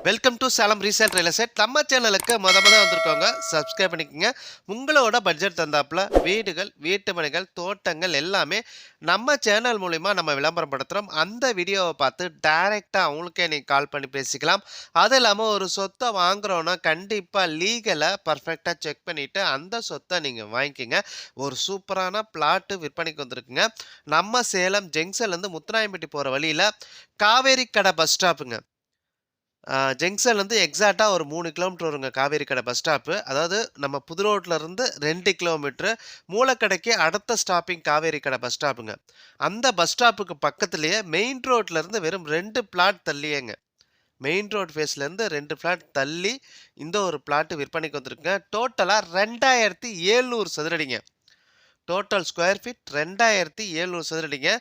Welcome to Salem resale real estate. நம்ம சேனலுக்கு முத வந்திருக்கோங்க, சப்ஸ்கிரைப் பண்ணிக்கோங்க. உங்களோட பட்ஜெட் தந்தாப்புல வீடுகள், வீட்டு மனைகள், தோட்டங்கள் எல்லாமே நம்ம சேனல் மூலிமா நம்ம விளம்பரப்படுத்துகிறோம். அந்த வீடியோவை பார்த்து டைரெக்டாக அவங்களுக்கே நீங்கள் கால் பண்ணி பேசிக்கலாம். அது இல்லாமல் ஒரு சொத்தை வாங்குறோன்னா கண்டிப்பாக லீகலை பர்ஃபெக்டாக செக் பண்ணிவிட்டு அந்த சொத்தை நீங்கள் வாங்கிக்கோங்க. ஒரு சூப்பரான பிளாட்டு விற்பனைக்கு வந்திருக்குங்க. நம்ம சேலம் ஜங்ஷன்லேருந்து முத்துராயம்பட்டி போகிற வழியில் காவேரி கடை பஸ் ஸ்டாப்புங்க. ஜங்ஷன்லேருந்து எக்ஸாக்டாக ஒரு 3 கிலோமீட்டர் வருங்க காவேரி கடை பஸ் ஸ்டாப்பு. அதாவது நம்ம புது ரோட்லேருந்து 2 கிலோமீட்ரு. மூலக்கடைக்கு அடுத்த ஸ்டாப்பிங் காவேரி கடை பஸ் ஸ்டாப்புங்க. அந்த பஸ் ஸ்டாப்புக்கு பக்கத்துலேயே மெயின் ரோட்லேருந்து வெறும் 2 பிளாட் தள்ளியேங்க. மெயின் ரோட் ஃபேஸ்லேருந்து 2 பிளாட் தள்ளி இந்த ஒரு பிளாட்டு விற்பனைக்கு வந்திருக்குங்க. டோட்டலாக 2700 சதுரடிங்க. டோட்டல் ஸ்கொயர் ஃபீட் 2700 சதுரடிங்க.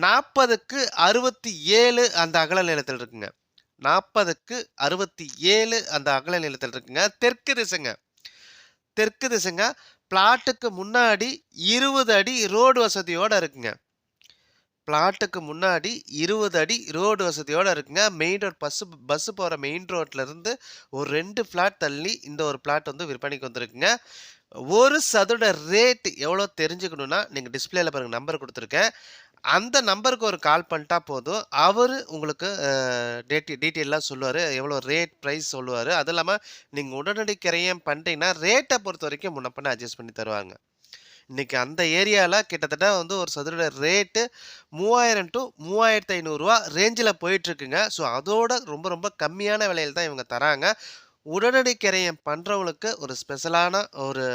40க்கு 67 அந்த அகல நிலத்தில் இருக்குங்க. 40க்கு 67 அந்த அகல நிலத்தில் இருக்குங்க. தெற்கு திசைங்க. பிளாட்டுக்கு முன்னாடி 20 அடி ரோடு வசதியோட இருக்குங்க. பிளாட்டுக்கு முன்னாடி 20 அடி ரோடு வசதியோட இருக்குங்க. மெயின் ரோட் பஸ் போகிற மெயின் ரோட்ல இருந்து ஒரு 2 பிளாட் தள்ளி இந்த ஒரு பிளாட் வந்து விற்பனைக்கு வந்திருக்குங்க. ஒரு சதுர ரேட் எவ்வளோ தெரிஞ்சுக்கணுன்னா நீங்கள் டிஸ்பிளேல பாருங்க, நம்பர் கொடுத்துருக்கேன். அந்த நம்பருக்கு ஒரு கால் பண்ணிட்டா போதும். அவர் உங்களுக்கு டீட்டெயிலாக சொல்லுவார், எவ்வளோ ரேட் ப்ரைஸ் சொல்லுவார். அது இல்லாமல் நீங்கள் உடனடி கிரையம் பண்ணிட்டீங்கன்னா ரேட்டை பொறுத்த வரைக்கும் முன்ன பண்ண அட்ஜஸ்ட் பண்ணி தருவாங்க. இன்றைக்கி அந்த ஏரியாவில் கிட்டத்தட்ட வந்து ஒரு சதுர ரேட்டு 3000 to 3500 ரேஞ்சில் போயிட்டுருக்குங்க. ஸோ அதோட ரொம்ப ரொம்ப கம்மியான விலையில் தான் இவங்க தராங்க. உடனடி கிரையம் பண்ணுறவங்களுக்கு ஒரு ஸ்பெஷலான ஒரு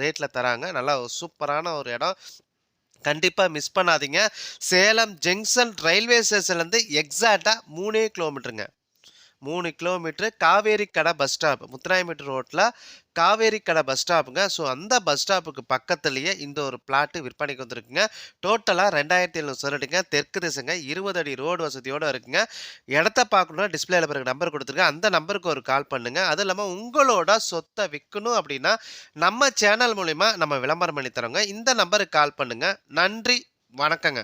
ரேட்டில் தராங்க. நல்லா சூப்பரான ஒரு இடம். கண்டிப்பாக மிஸ் பண்ணாதீங்க. சேலம் ஜங்ஷன் ரயில்வே ஸ்டேஷன்லேருந்து எக்ஸாக்டாக 3 கிலோமீட்டருங்க. 3 கிலோமீட்டரு காவேரி கடை பஸ் ஸ்டாப். முத்துராயம்பட்டி ரோட்டில் காவேரி கடை பஸ் ஸ்டாப்புங்க. ஸோ அந்த பஸ் ஸ்டாப்புக்கு பக்கத்துலேயே இந்த ஒரு பிளாட்டு விற்பனைக்கு வந்திருக்குங்க. டோட்டலாக 2700 சதுரடிங்க. தெற்கு திசைங்க. 20 அடி ரோடு வசதியோடு இருக்குங்க. இடத்த பார்க்கணுன்னா டிஸ்பிளேல பிறகு நம்பர் கொடுத்துருக்கேன். அந்த நம்பருக்கு ஒரு கால் பண்ணுங்கள். அதுவும் இல்லாமல் உங்களோட சொத்தை விற்கணும் அப்படின்னா நம்ம சேனல் மூலிமா நம்ம விளம்பரம் பண்ணி தரோங்க. இந்த நம்பருக்கு கால் பண்ணுங்கள். நன்றி, வணக்கங்க.